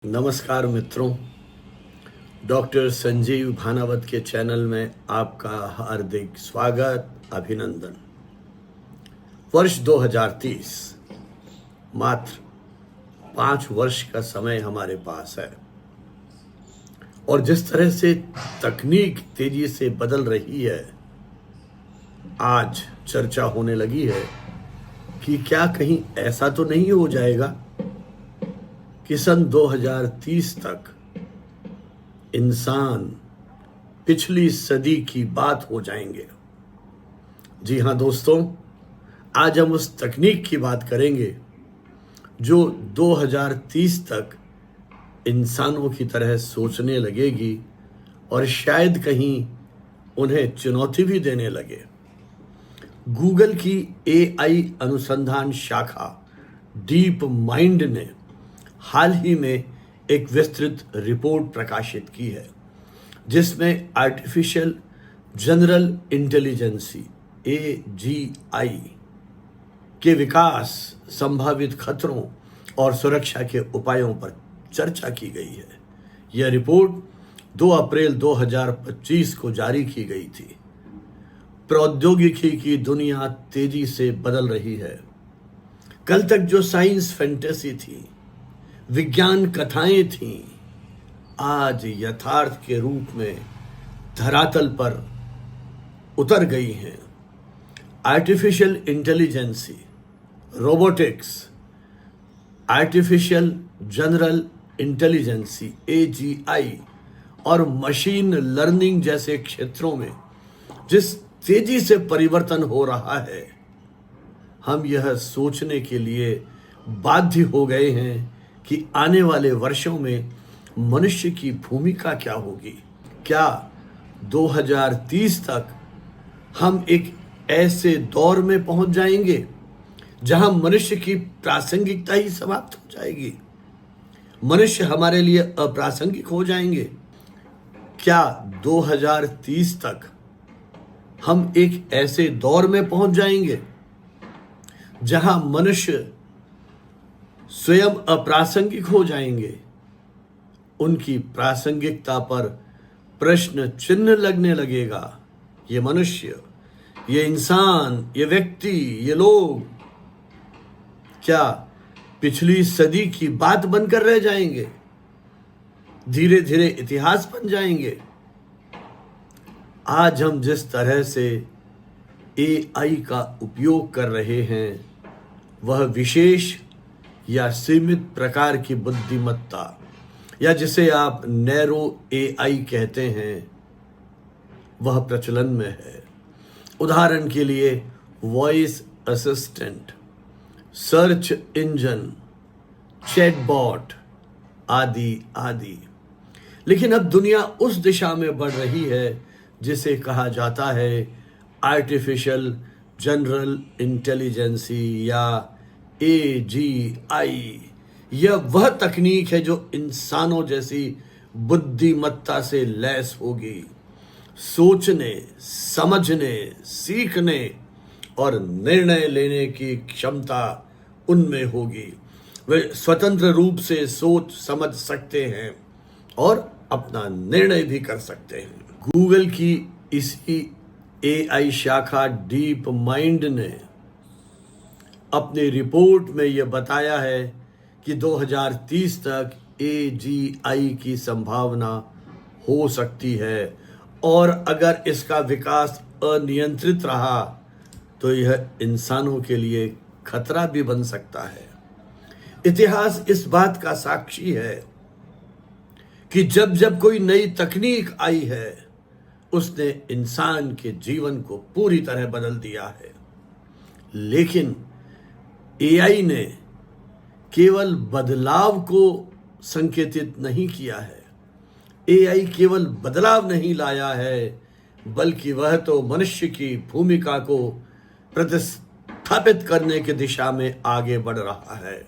नमस्कार मित्रों, डॉक्टर संजीव भानावत के चैनल में आपका हार्दिक स्वागत, अभिनंदन। वर्ष 2030, मात्र 5 वर्ष का समय हमारे पास है और जिस तरह से तकनीक तेजी से बदल रही है, आज चर्चा होने लगी है कि क्या कहीं ऐसा तो नहीं हो जाएगा कि सन 2030 तक इंसान पिछली सदी की बात हो जाएंगे। जी हाँ दोस्तों, आज हम उस तकनीक की बात करेंगे जो 2030 तक इंसानों की तरह सोचने लगेगी और शायद कहीं उन्हें चुनौती भी देने लगे। गूगल की एआई अनुसंधान शाखा डीप माइंड ने हाल ही में एक विस्तृत रिपोर्ट प्रकाशित की है जिसमें आर्टिफिशियल जनरल इंटेलिजेंसी AGI के विकास, संभावित खतरों और सुरक्षा के उपायों पर चर्चा की गई है। यह रिपोर्ट 2 अप्रैल 2025 को जारी की गई थी। प्रौद्योगिकी की दुनिया तेजी से बदल रही है। कल तक जो साइंस फैंटेसी थी, विज्ञान कथाएं थीं, आज यथार्थ के रूप में धरातल पर उतर गई हैं। Artificial intelligence, robotics, artificial general intelligence AGI और मशीन लर्निंग जैसे क्षेत्रों में जिस तेजी से परिवर्तन हो रहा है, हम यह सोचने के लिए बाध्य हो गए हैं कि आने वाले वर्षों में मनुष्य की भूमिका क्या होगी। क्या 2030 तक हम एक ऐसे दौर में पहुंच जाएंगे जहां मनुष्य की प्रासंगिकता ही समाप्त हो जाएगी, मनुष्य हमारे लिए अप्रासंगिक हो जाएंगे? क्या 2030 तक हम एक ऐसे दौर में पहुंच जाएंगे जहां मनुष्य स्वयं अप्रासंगिक हो जाएंगे? उनकी प्रासंगिकता पर प्रश्न चिन्ह लगने लगेगा। ये मनुष्य, ये इंसान, ये व्यक्ति, ये लोग क्या पिछली सदी की बात बनकर रह जाएंगे? धीरे धीरे इतिहास बन जाएंगे? आज हम जिस तरह से AI का उपयोग कर रहे हैं, वह विशेष या सीमित प्रकार की बुद्धिमत्ता, या जिसे आप नैरो AI कहते हैं, वह प्रचलन में है। उदाहरण के लिए voice assistant, search engine, chatbot आदि आदि। लेकिन अब दुनिया उस दिशा में बढ़ रही है जिसे कहा जाता है आर्टिफिशियल जनरल इंटेलिजेंसी या AGI। यह वह तकनीक है जो इंसानों जैसी बुद्धिमत्ता से लैस होगी, सोचने, समझने, सीखने और निर्णय लेने की क्षमता उनमें होगी। वे स्वतंत्र रूप से सोच समझ सकते हैं और अपना निर्णय भी कर सकते हैं। गूगल की इसी AI शाखा डीप माइंड ने अपनी रिपोर्ट में यह बताया है कि 2030 तक AGI की संभावना हो सकती है और अगर इसका विकास अनियंत्रित रहा तो यह इंसानों के लिए खतरा भी बन सकता है। इतिहास इस बात का साक्षी है कि जब जब कोई नई तकनीक आई है, उसने इंसान के जीवन को पूरी तरह बदल दिया है। लेकिन AI ने केवल बदलाव को संकेतित नहीं किया है। AI केवल बदलाव नहीं लाया है, बल्कि वह तो मनुष्य की भूमिका को प्रतिस्थापित करने की दिशा में आगे बढ़ रहा है।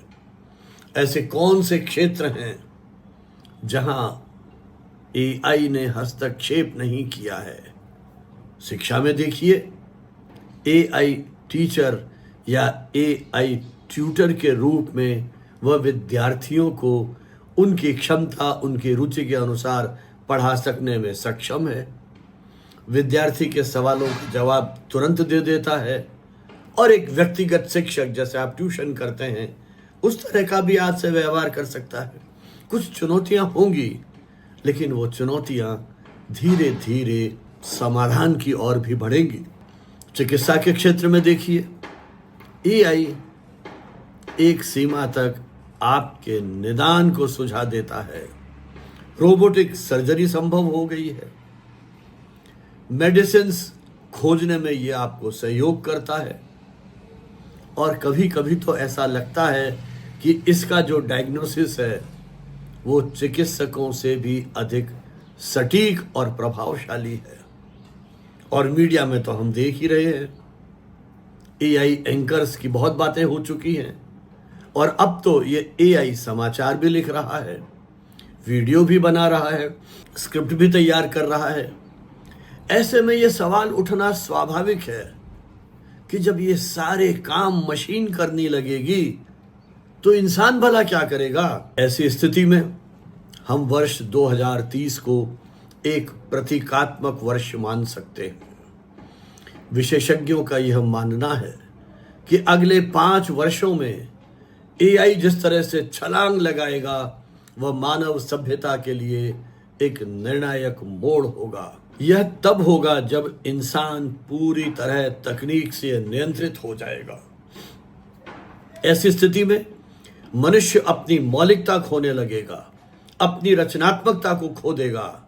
ऐसे कौन से क्षेत्र हैं जहां AI ने हस्तक्षेप नहीं किया है? शिक्षा में देखिए, AI टीचर या AI ट्यूटर के रूप में वह विद्यार्थियों को उनकी क्षमता, उनकी रुचि के अनुसार पढ़ा सकने में सक्षम है, विद्यार्थी के सवालों का जवाब तुरंत दे देता है, और एक व्यक्तिगत शिक्षक जैसे आप ट्यूशन करते हैं उस तरह का भी आज से व्यवहार कर सकता है। कुछ चुनौतियां होंगी, लेकिन वो चुनौतियां धीरे धीरे समाधान की ओर भी बढ़ेंगी। चिकित्सा के क्षेत्र में देखिए, एआई एक सीमा तक आपके निदान को सुझा देता है। रोबोटिक सर्जरी संभव हो गई है। मेडिसिन्स खोजने में ये आपको सहयोग करता है, और कभी कभी तो ऐसा लगता है कि इसका जो डायग्नोसिस है वो चिकित्सकों से भी अधिक सटीक और प्रभावशाली है। और मीडिया में तो हम देख ही रहे हैं, एआई एंकर्स की बहुत बातें हो चुकी हैं, और अब तो ये एआई समाचार भी लिख रहा है, वीडियो भी बना रहा है, स्क्रिप्ट भी तैयार कर रहा है। ऐसे में ये सवाल उठना स्वाभाविक है कि जब ये सारे काम मशीन करने लगेगी तो इंसान भला क्या करेगा। ऐसी स्थिति में हम वर्ष 2030 को एक प्रतीकात्मक वर्ष मान सकते हैं। विशेषज्ञों का यह मानना है कि अगले 5 वर्षों में एआई जिस तरह से छलांग लगाएगा वह मानव सभ्यता के लिए एक निर्णायक मोड़ होगा। यह तब होगा जब इंसान पूरी तरह तकनीक से नियंत्रित हो जाएगा। ऐसी स्थिति में मनुष्य अपनी मौलिकता खोने लगेगा, अपनी रचनात्मकता को खो देगा,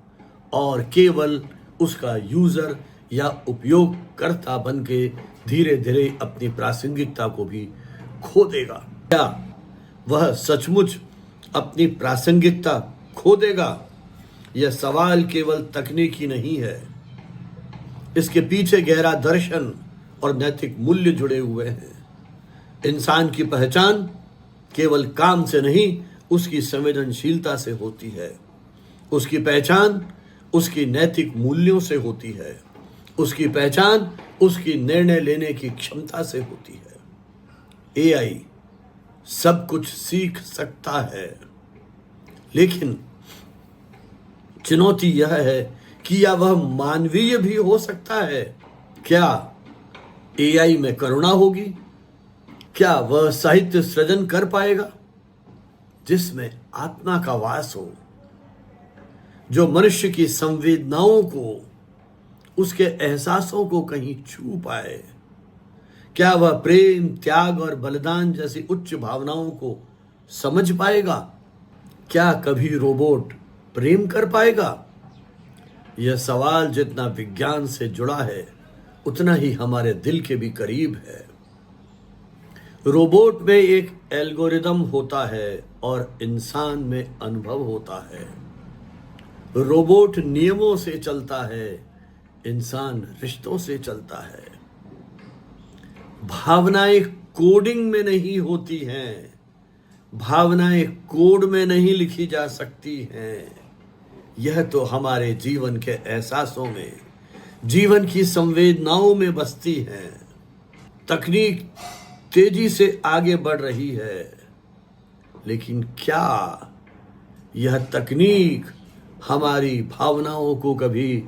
और केवल उसका यूजर या उपयोगकर्ता बन के धीरे धीरे अपनी प्रासंगिकता को भी खो देगा। क्या वह सचमुच अपनी प्रासंगिकता खो देगा? यह सवाल केवल तकनीकी नहीं है, इसके पीछे गहरा दर्शन और नैतिक मूल्य जुड़े हुए हैं। इंसान की पहचान केवल काम से नहीं, उसकी संवेदनशीलता से होती है। उसकी पहचान उसकी नैतिक मूल्यों से होती है। उसकी पहचान उसकी निर्णय लेने की क्षमता से होती है। एआई सब कुछ सीख सकता है, लेकिन चुनौती यह है कि या वह मानवीय भी हो सकता है। क्या एआई में करुणा होगी? क्या वह साहित्य सृजन कर पाएगा जिसमें आत्मा का वास हो, जो मनुष्य की संवेदनाओं को, उसके एहसासों को कहीं छू पाए? क्या वह प्रेम, त्याग और बलिदान जैसी उच्च भावनाओं को समझ पाएगा? क्या कभी रोबोट प्रेम कर पाएगा? यह सवाल जितना विज्ञान से जुड़ा है उतना ही हमारे दिल के भी करीब है। रोबोट में एक एल्गोरिदम होता है और इंसान में अनुभव होता है। रोबोट नियमों से चलता है, इंसान रिश्तों से चलता है। भावनाएं कोडिंग में नहीं होती हैं, भावनाएं कोड में नहीं लिखी जा सकती हैं। यह तो हमारे जीवन के एहसासों में, जीवन की संवेदनाओं में बसती हैं। तकनीक तेजी से आगे बढ़ रही है, लेकिन क्या यह तकनीक हमारी भावनाओं को कभी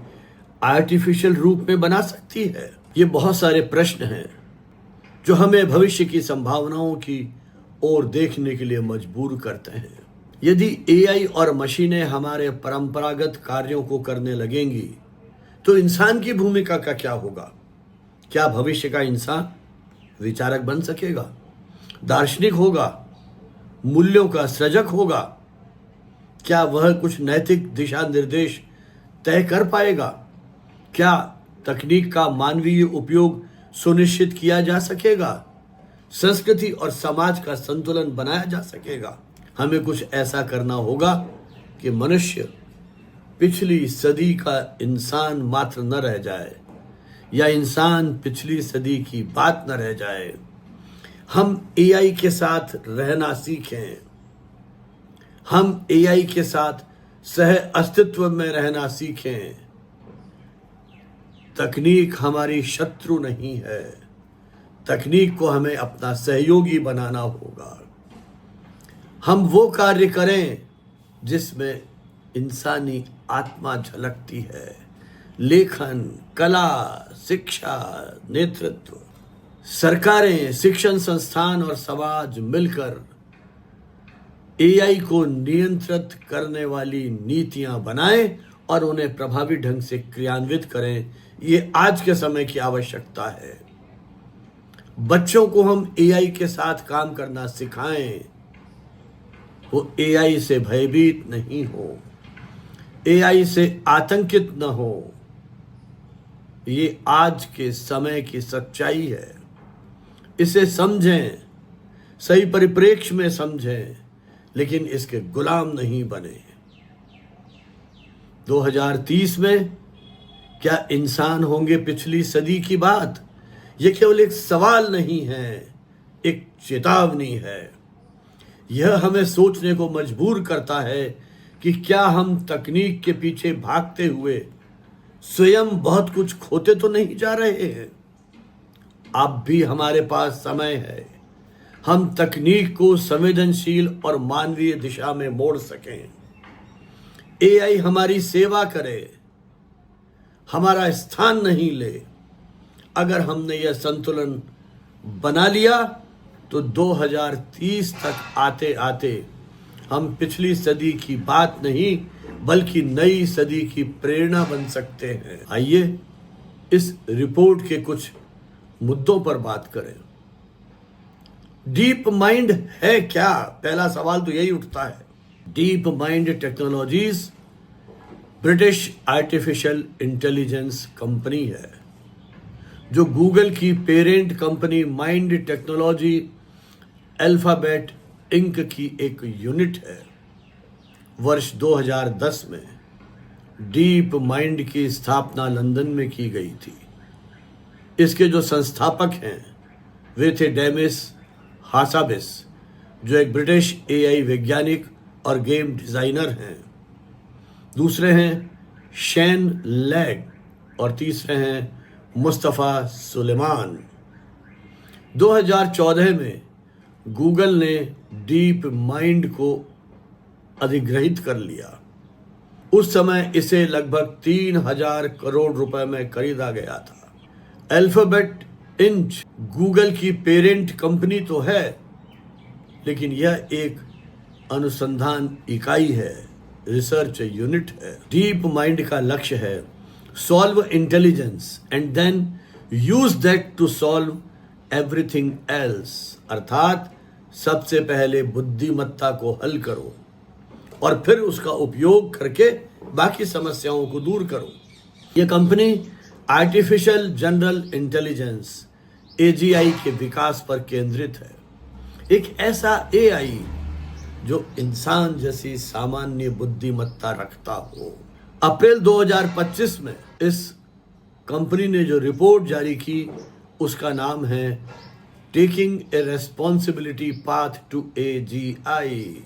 आर्टिफिशियल रूप में बना सकती है? ये बहुत सारे प्रश्न हैं जो हमें भविष्य की संभावनाओं की ओर देखने के लिए मजबूर करते हैं। यदि एआई और मशीनें हमारे परंपरागत कार्यों को करने लगेंगी तो इंसान की भूमिका का क्या होगा? क्या भविष्य का इंसान विचारक बन सकेगा, दार्शनिक होगा, मूल्यों का सृजक होगा? क्या वह कुछ नैतिक दिशा निर्देश तय कर पाएगा? क्या तकनीक का मानवीय उपयोग सुनिश्चित किया जा सकेगा? संस्कृति और समाज का संतुलन बनाया जा सकेगा? हमें कुछ ऐसा करना होगा कि मनुष्य पिछली सदी का इंसान मात्र न रह जाए, या इंसान पिछली सदी की बात न रह जाए। हम एआई के साथ रहना सीखें, हम एआई के साथ सह अस्तित्व में रहना सीखें। तकनीक हमारी शत्रु नहीं है, तकनीक को हमें अपना सहयोगी बनाना होगा। हम वो कार्य करें जिसमें इंसानी आत्मा झलकती है। लेखन, कला, शिक्षा, नेतृत्व, सरकारें, शिक्षण संस्थान और समाज मिलकर एआई को नियंत्रित करने वाली नीतियां बनाएं और उन्हें प्रभावी ढंग से क्रियान्वित करें। ये आज के समय की आवश्यकता है। बच्चों को हम एआई के साथ काम करना सिखाएं, वो एआई से भयभीत नहीं हो, एआई से आतंकित न हो। ये आज के समय की सच्चाई है। इसे समझें, सही परिप्रेक्ष्य में समझें, लेकिन इसके गुलाम नहीं बने। 2030 में क्या इंसान होंगे पिछली सदी की बात? यह केवल एक सवाल नहीं है, एक चेतावनी है। यह हमें सोचने को मजबूर करता है कि क्या हम तकनीक के पीछे भागते हुए स्वयं बहुत कुछ खोते तो नहीं जा रहे हैं। अब भी हमारे पास समय है, हम तकनीक को संवेदनशील और मानवीय दिशा में मोड़ सकें। एआई हमारी सेवा करे, हमारा स्थान नहीं ले। अगर हमने यह संतुलन बना लिया तो 2030 तक आते आते हम पिछली सदी की बात नहीं बल्कि नई सदी की प्रेरणा बन सकते हैं। आइए इस रिपोर्ट के कुछ मुद्दों पर बात करें। डीप माइंड है क्या? पहला सवाल तो यही उठता है। DeepMind technologies British artificial intelligence company है, जो गूगल की parent company mind technology Alphabet Inc की एक यूनिट है। वर्ष 2010 में डीप माइंड की स्थापना लंदन में की गई थी। इसके जो संस्थापक हैं वे थे डेमिस हासाबिस, जो एक ब्रिटिश एआई वैज्ञानिक और गेम डिजाइनर हैं। दूसरे हैं शैन लैग और तीसरे हैं मुस्तफ़ा सुलेमान। 2014 में गूगल ने डीप माइंड को अधिग्रहित कर लिया। उस समय इसे लगभग 3000 करोड़ रुपए में खरीदा गया था। अल्फाबेट इंक गूगल की पेरेंट कंपनी तो है, लेकिन यह एक अनुसंधान इकाई है, रिसर्च यूनिट है। डीप माइंड का लक्ष्य है solve intelligence and then use that to solve everything else, अर्थात सबसे पहले बुद्धिमत्ता को हल करो और फिर उसका उपयोग करके बाकी समस्याओं को दूर करो। यह company artificial general intelligence AGI के विकास पर केंद्रित है। एक ऐसा एआई जो इंसान जैसी सामान्य बुद्धिमत्ता रखता हो। अप्रैल 2025 में इस कंपनी ने जो रिपोर्ट जारी की उसका नाम है taking a responsibility path to AGI,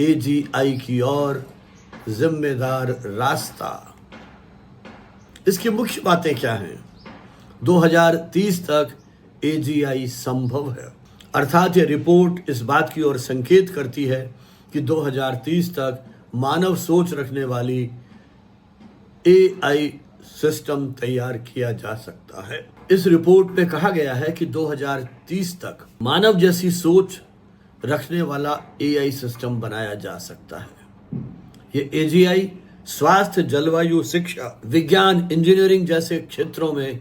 AGI की ओर जिम्मेदार रास्ता। इसकी मुख्य बातें क्या हैं? 2030 तक एजीआई संभव है, अर्थात यह रिपोर्ट इस बात की ओर संकेत करती है कि 2030 तक मानव सोच रखने वाली एआई सिस्टम तैयार किया जा सकता है। इस रिपोर्ट में कहा गया है कि 2030 तक मानव जैसी सोच रखने वाला एआई सिस्टम बनाया जा सकता है। ये एजीआई स्वास्थ्य, जलवायु, शिक्षा, विज्ञान, इंजीनियरिंग जैसे क्षेत्रों में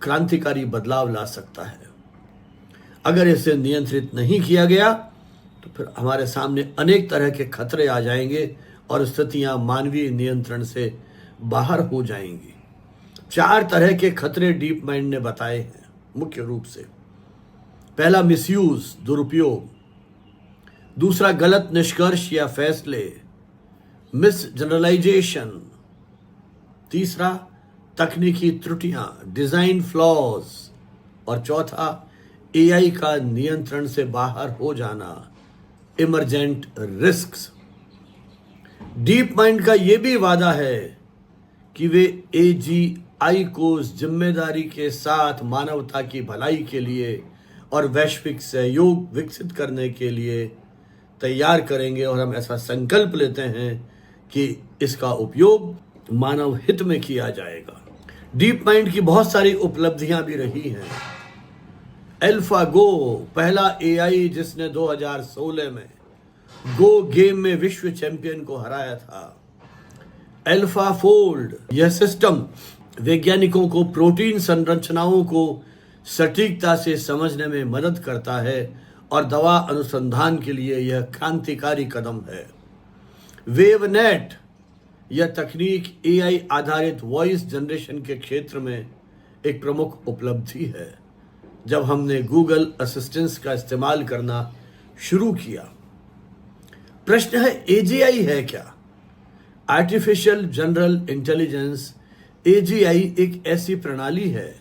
क्रांतिकारी बदलाव ला सकता है। अगर इसे नियंत्रित नहीं किया गया तो फिर हमारे सामने अनेक तरह के खतरे आ जाएंगे और स्थितियां मानवीय नियंत्रण से बाहर हो जाएंगी। 4 तरह के खतरे डीप माइंड ने बताए हैं मुख्य रूप से। पहला मिसयूज, दुरुपयोग। दूसरा गलत निष्कर्ष या फैसले, मिस जनरलाइजेशन। तीसरा तकनीकी त्रुटियां, डिजाइन फ्लॉज। और चौथा एआई का नियंत्रण से बाहर हो जाना, इमरजेंट रिस्क्स। डीप माइंड का यह भी वादा है कि वे एजीआई को जिम्मेदारी के साथ मानवता की भलाई के लिए और वैश्विक सहयोग विकसित करने के लिए तैयार करेंगे और हम ऐसा संकल्प लेते हैं कि इसका उपयोग मानव हित में किया जाएगा। डीप माइंड की बहुत सारी उपलब्धियां भी रही हैं। एल्फागो पहला एआई जिसने 2016 में गो गेम में विश्व चैंपियन को हराया था। अल्फा फोल्ड यह सिस्टम वैज्ञानिकों को प्रोटीन संरचनाओं को सटीकता से समझने में मदद करता है और दवा अनुसंधान के लिए यह क्रांतिकारी कदम है। वेवनेट यह तकनीक एआई आधारित वॉइस जनरेशन के क्षेत्र में एक प्रमुख उपलब्धि है। जब हमने गूगल असिस्टेंस का इस्तेमाल करना शुरू किया, प्रश्न है एजीआई है क्या? आर्टिफिशियल जनरल इंटेलिजेंस एजीआई एक ऐसी प्रणाली है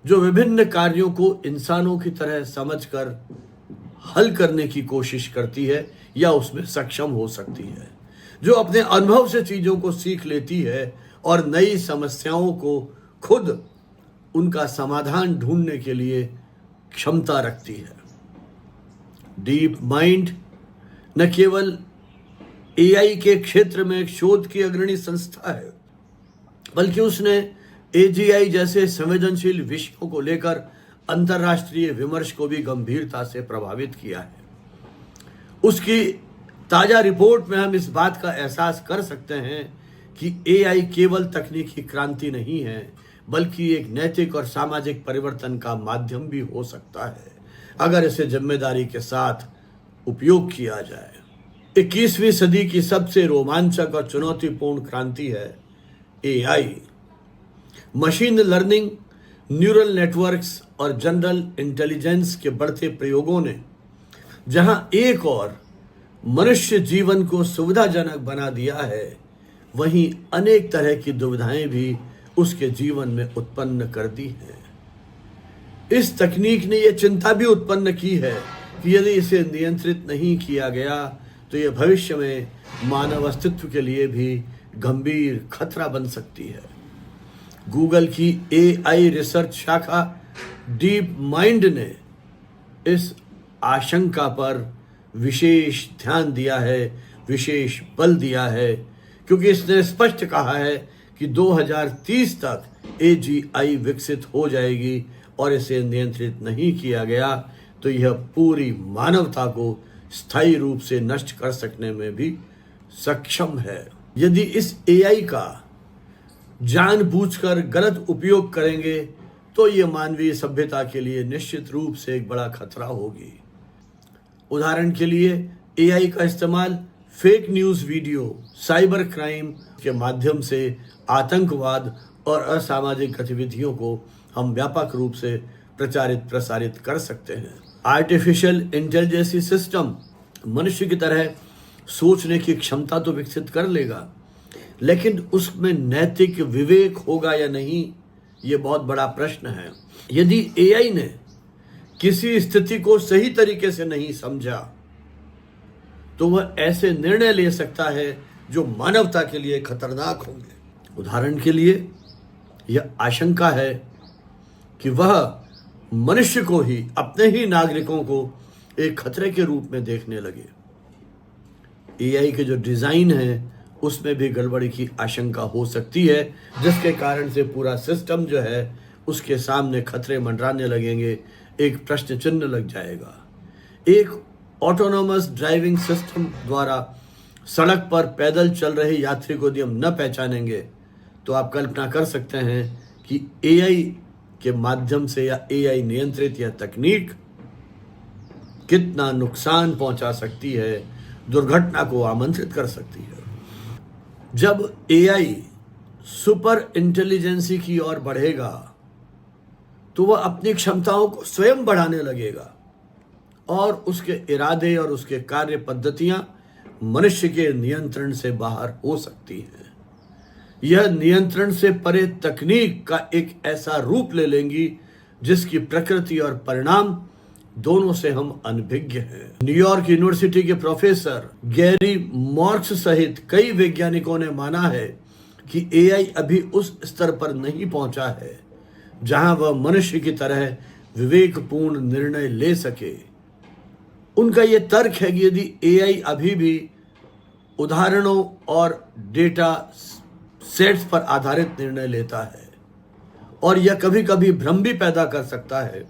जो विभिन्न कार्यों को इंसानों की तरह समझकर हल करने की कोशिश करती है या उसमें सक्षम हो सकती है, जो अपने अनुभव से चीजों को सीख लेती है और नई समस्याओं को खुद उनका समाधान ढूंढने के लिए क्षमता रखती है। डीप माइंड न केवल एआई के क्षेत्र में एक शोध की अग्रणी संस्था है, बल्कि उसने एजीआई जैसे संवेदनशील विषयों को लेकर अंतर्राष्ट्रीय विमर्श को भी गंभीरता से प्रभावित किया है। उसकी ताजा रिपोर्ट में हम इस बात का एहसास कर सकते हैं कि एआई केवल तकनीकी क्रांति नहीं है, बल्कि एक नैतिक और सामाजिक परिवर्तन का माध्यम भी हो सकता है, अगर इसे जिम्मेदारी के साथ उपयोग किया जाए। 21वीं सदी की सबसे रोमांचक और चुनौतीपूर्ण क्रांति है AI. Machine learning, neural networks और जनरल इंटेलिजेंस के बढ़ते प्रयोगों ने जहां एक और मनुष्य जीवन को सुविधाजनक बना दिया है, वहीं अनेक तरह की दुविधाएं भी उसके जीवन में उत्पन्न कर दी हैं। इस तकनीक ने यह चिंता भी उत्पन्न की है कि यदि इसे नियंत्रित नहीं किया गया तो यह भविष्य में मानव अस्तित्व के लिए भी गंभीर खतरा बन सकती है। गूगल की एआई रिसर्च शाखा डीप माइंड ने इस आशंका पर विशेष ध्यान दिया है, विशेष बल दिया है, क्योंकि इसने स्पष्ट कहा है कि 2030 तक एजीआई विकसित हो जाएगी और इसे नियंत्रित नहीं किया गया तो यह पूरी मानवता को स्थायी रूप से नष्ट कर सकने में भी सक्षम है। यदि इस एआई का जानबूझकर गलत उपयोग करेंगे तो यह मानवीय सभ्यता के लिए निश्चित रूप से एक बड़ा खतरा होगी। उदाहरण के लिए एआई का इस्तेमाल fake news video, cyber crime के माध्यम से आतंकवाद और असामाजिक गतिविधियों को हम व्यापक रूप से प्रसारित कर सकते हैं। आर्टिफिशियल इंटेलिजेंस सिस्टम मनुष्य की तरह सोचने की क्षमता तो विकसित कर लेगा, लेकिन उसमें नैतिक विवेक होगा या नहीं, ये बहुत बड़ा प्रश्न है। यदि एआई ने किसी स्थिति को सही तरीके से नहीं समझा तो वह ऐसे निर्णय ले सकता है जो मानवता के लिए खतरनाक होंगे। उदाहरण के लिए यह आशंका है कि वह मनुष्य को ही, अपने ही नागरिकों को एक खतरे के रूप में देखने लगे। एआई के जो डिजाइन है उसमें भी गड़बड़ी की आशंका हो सकती है, जिसके कारण से पूरा सिस्टम जो है उसके सामने खतरे मंडराने लगेंगे, एक प्रश्न चिन्ह लग जाएगा। एक ऑटोनोमस ड्राइविंग सिस्टम द्वारा सड़क पर पैदल चल रहे यात्री को यदि हम न पहचानेंगे तो आप कल्पना कर सकते हैं कि एआई के माध्यम से या एआई नियंत्रित यह तकनीक कितना नुकसान पहुंचा सकती है, दुर्घटना को आमंत्रित कर सकती है। जब एआई सुपर इंटेलिजेंसी की ओर बढ़ेगा तो वह अपनी क्षमताओं को स्वयं बढ़ाने लगेगा और उसके इरादे और उसके कार्य पद्धतियां मनुष्य के नियंत्रण से बाहर हो सकती हैं। यह नियंत्रण से परे तकनीक का एक ऐसा रूप ले लेंगी जिसकी प्रकृति और परिणाम दोनों से हम अनभिज्ञ हैं। न्यूयॉर्क यूनिवर्सिटी के प्रोफेसर गैरी मॉर्क्स सहित कई वैज्ञानिकों ने माना है कि एआई अभी उस स्तर पर नहीं पहुंचा है जहां वह मनुष्य की तरह विवेकपूर्ण निर्णय ले सके। उनका ये तर्क है कि यदि एआई अभी भी उदाहरणों और डेटा सेट्स पर आधारित निर्णय लेता है और यह कभी कभी भ्रम भी पैदा कर सकता है,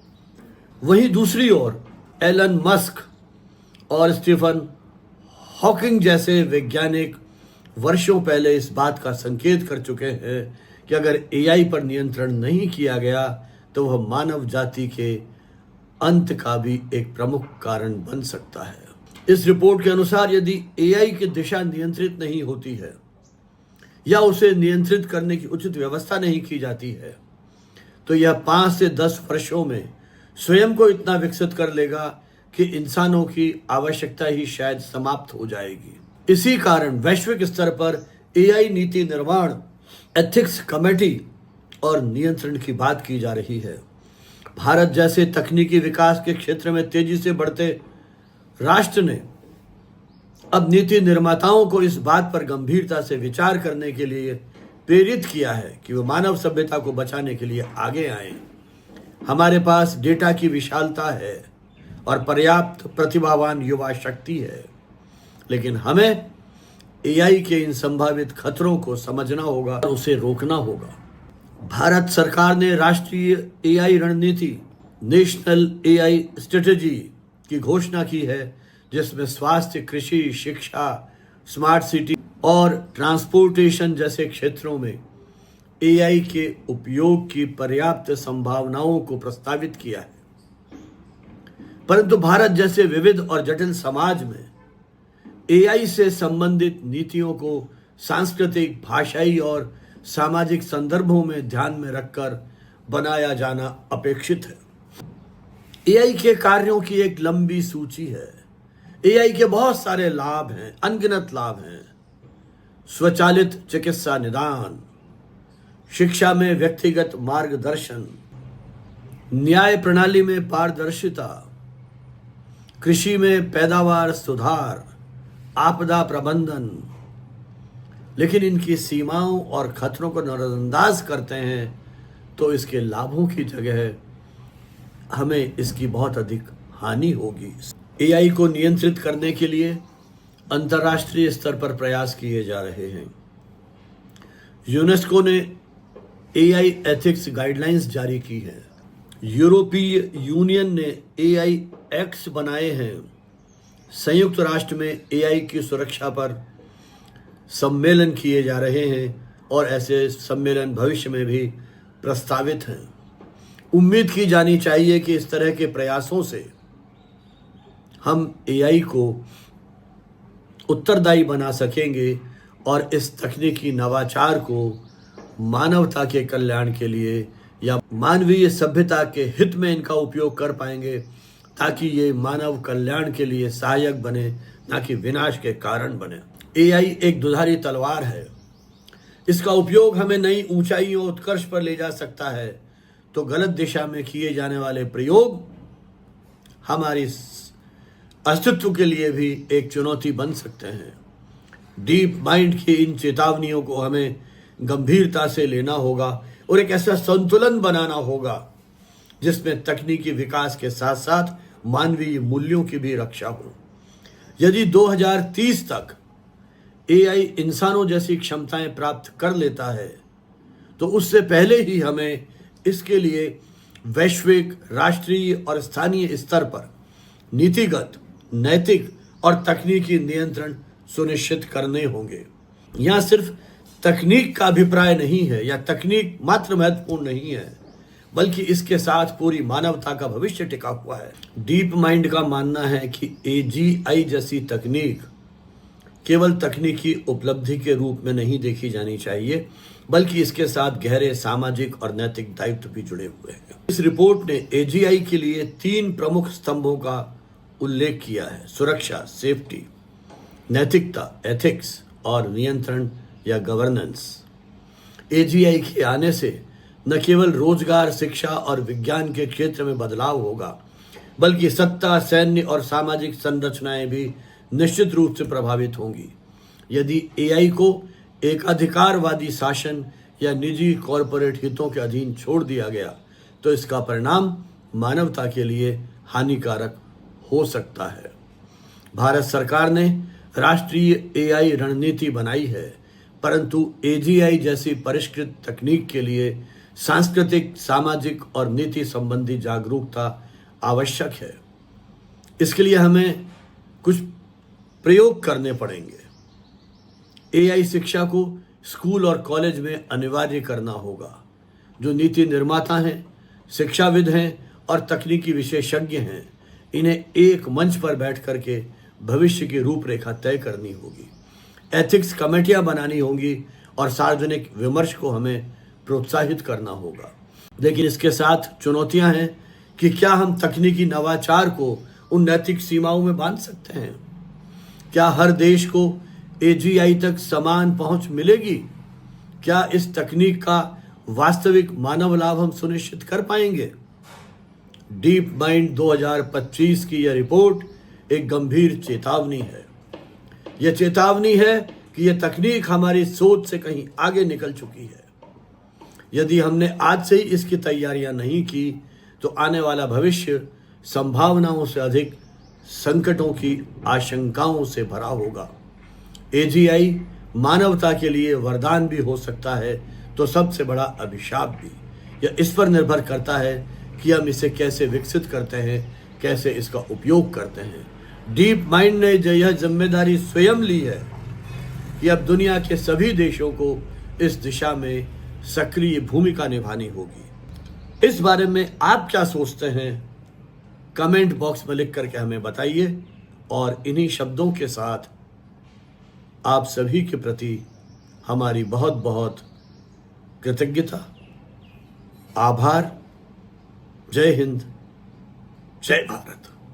वहीं दूसरी ओर एलन मस्क और स्टीफन हॉकिंग जैसे वैज्ञानिक वर्षों पहले इस बात का संकेत कर चुके हैं कि अगर एआई पर नियंत्रण नहीं किया गया तो वह मानव जाति के अंत का भी एक प्रमुख कारण बन सकता है। इस रिपोर्ट के अनुसार यदि एआई की दिशा नियंत्रित नहीं होती है या उसे नियंत्रित करने की उचित व्यवस्था नहीं की जाती है तो यह 5 से 10 वर्षों में स्वयं को इतना विकसित कर लेगा कि इंसानों की आवश्यकता ही शायद समाप्त हो जाएगी। इसी कारण वैश्विक स्तर पर एआई नीति निर्माण, एथिक्स कमेटी और नियंत्रण की बात की जा रही है। भारत जैसे तकनीकी विकास के क्षेत्र में तेजी से बढ़ते राष्ट्र ने अब नीति निर्माताओं को इस बात पर गंभीरता से विचार करने के लिए प्रेरित किया है कि वो मानव सभ्यता को बचाने के लिए आगे आए। हमारे पास डेटा की विशालता है और पर्याप्त प्रतिभावान युवा शक्ति है, लेकिन हमें एआई के इन संभावित खतरों को समझना होगा और उसे रोकना होगा। भारत सरकार ने राष्ट्रीय एआई रणनीति, नेशनल एआई स्ट्रेटेजी की घोषणा की है, जिसमें स्वास्थ्य, कृषि, शिक्षा, स्मार्ट सिटी और ट्रांसपोर्टेशन जैसे क्षेत्रों में एआई के उपयोग की पर्याप्त संभावनाओं को प्रस्तावित किया है। परंतु भारत जैसे विविध और जटिल समाज में एआई से संबंधित नीतियों को सांस्कृतिक, भाषाई और सामाजिक संदर्भों में ध्यान में रखकर बनाया जाना अपेक्षित है। एआई के कार्यों की एक लंबी सूची है। एआई के बहुत सारे लाभ हैं, अनगिनत लाभ हैं। स्वचालित चिकित्सा निदान, शिक्षा में व्यक्तिगत मार्गदर्शन, न्याय प्रणाली में पारदर्शिता, कृषि में पैदावार सुधार, आपदा प्रबंधन। लेकिन इनकी सीमाओं और खतरों को नजरअंदाज करते हैं तो इसके लाभों की जगह हमें इसकी बहुत अधिक हानि होगी। एआई को नियंत्रित करने के लिए अंतर्राष्ट्रीय स्तर पर प्रयास किए जा रहे हैं। यूनेस्को ने एआई एथिक्स गाइडलाइंस जारी की है। यूरोपीय यूनियन ने एआई एक्ट्स बनाए हैं। संयुक्त राष्ट्र में एआई की सुरक्षा पर सम्मेलन किए जा रहे हैं और ऐसे सम्मेलन भविष्य में भी प्रस्तावित हैं। उम्मीद की जानी चाहिए कि इस तरह के प्रयासों से हम एआई को उत्तरदायी बना सकेंगे और इस तकनीकी नवाचार को मानवता के कल्याण के लिए या मानवीय सभ्यता के हित में इनका उपयोग कर पाएंगे, ताकि ये मानव कल्याण के लिए सहायक बने, ना कि विनाश के कारण बने। एआई एक दुधारी तलवार है। इसका उपयोग हमें नई ऊंचाइयों, उत्कर्ष पर ले जा सकता है, तो गलत दिशा में किए जाने वाले प्रयोग हमारी अस्तित्व के लिए भी एक चुनौती बन सकते हैं। डीप माइंड की इन चेतावनियों को हमें गंभीरता से लेना होगा और एक ऐसा संतुलन बनाना होगा जिसमें तकनीकी विकास के साथ साथ मानवीय मूल्यों की भी रक्षा हो। यदि 2030 तक एआई इंसानों जैसी क्षमताएं प्राप्त कर लेता है तो उससे पहले ही हमें इसके लिए वैश्विक, राष्ट्रीय और स्थानीय स्तर पर नीतिगत, नैतिक और तकनीकी नियंत्रण सुनिश्चित करने होंगे। यहाँ सिर्फ तकनीक का अभिप्राय नहीं है या तकनीक मात्र महत्वपूर्ण नहीं है, बल्कि इसके साथ पूरी मानवता का भविष्य टिका हुआ है। डीप माइंड का मानना है कि एजीआई जैसी तकनीक केवल तकनीकी उपलब्धि के रूप में नहीं देखी जानी चाहिए, बल्कि इसके साथ गहरे सामाजिक और नैतिक दायित्व भी जुड़े हुए हैं। इस रिपोर्ट ने एजीआई के लिए 3 प्रमुख स्तंभों का उल्लेख किया है: सुरक्षा, सेफ्टी, नैतिकता, एथिक्स और नियंत्रण या गवर्नेंस। एजीआई के आने से न केवल रोजगार, शिक्षा और विज्ञान के क्षेत्र में बदलाव होगा, बल्कि सत्ता, सैन्य और सामाजिक संरचनाएं भी निश्चित रूप से प्रभावित होंगी। यदि एआई को एक अधिकारवादी शासन या निजी कॉरपोरेट हितों के अधीन छोड़ दिया गया तो इसका परिणाम मानवता के लिए हानिकारक हो सकता है। भारत सरकार ने राष्ट्रीय एआई रणनीति बनाई है, परंतु एजीआई जैसी परिष्कृत तकनीक के लिए सांस्कृतिक, सामाजिक और नीति संबंधी जागरूकता आवश्यक है। इसके लिए हमें कुछ प्रयोग करने पड़ेंगे। एआई शिक्षा को स्कूल और कॉलेज में अनिवार्य करना होगा। जो नीति निर्माता हैं, शिक्षाविद हैं और तकनीकी विशेषज्ञ हैं, इन्हें एक मंच पर बैठ करके भविष्य की रूपरेखा तय करनी होगी। एथिक्स कमेटियां बनानी होंगी और सार्वजनिक विमर्श को हमें प्रोत्साहित करना होगा। लेकिन इसके साथ चुनौतियां हैं कि क्या हम तकनीकी नवाचार को उन नैतिक सीमाओं में बांध सकते हैं? क्या हर देश को एजीआई तक समान पहुंच मिलेगी? क्या इस तकनीक का वास्तविक मानव लाभ हम सुनिश्चित कर पाएंगे? डीप माइंड 2025 की यह रिपोर्ट एक गंभीर चेतावनी है। यह चेतावनी है कि यह तकनीक हमारी सोच से कहीं आगे निकल चुकी है। यदि हमने आज से ही इसकी तैयारियां नहीं की तो आने वाला भविष्य संभावनाओं से अधिक संकटों की आशंकाओं से भरा होगा। एजीआई मानवता के लिए वरदान भी हो सकता है तो सबसे बड़ा अभिशाप भी। यह इस पर निर्भर करता है कि हम इसे कैसे विकसित करते हैं, कैसे इसका उपयोग करते हैं। डीप माइंड ने यह जिम्मेदारी स्वयं ली है कि अब दुनिया के सभी देशों को इस दिशा में सक्रिय भूमिका निभानी होगी। इस बारे में आप क्या सोचते हैं? कमेंट बॉक्स में लिख करके हमें बताइए। और इन्हीं शब्दों के साथ आप सभी के प्रति हमारी बहुत बहुत कृतज्ञता, आभार। जय हिंद, जय भारत।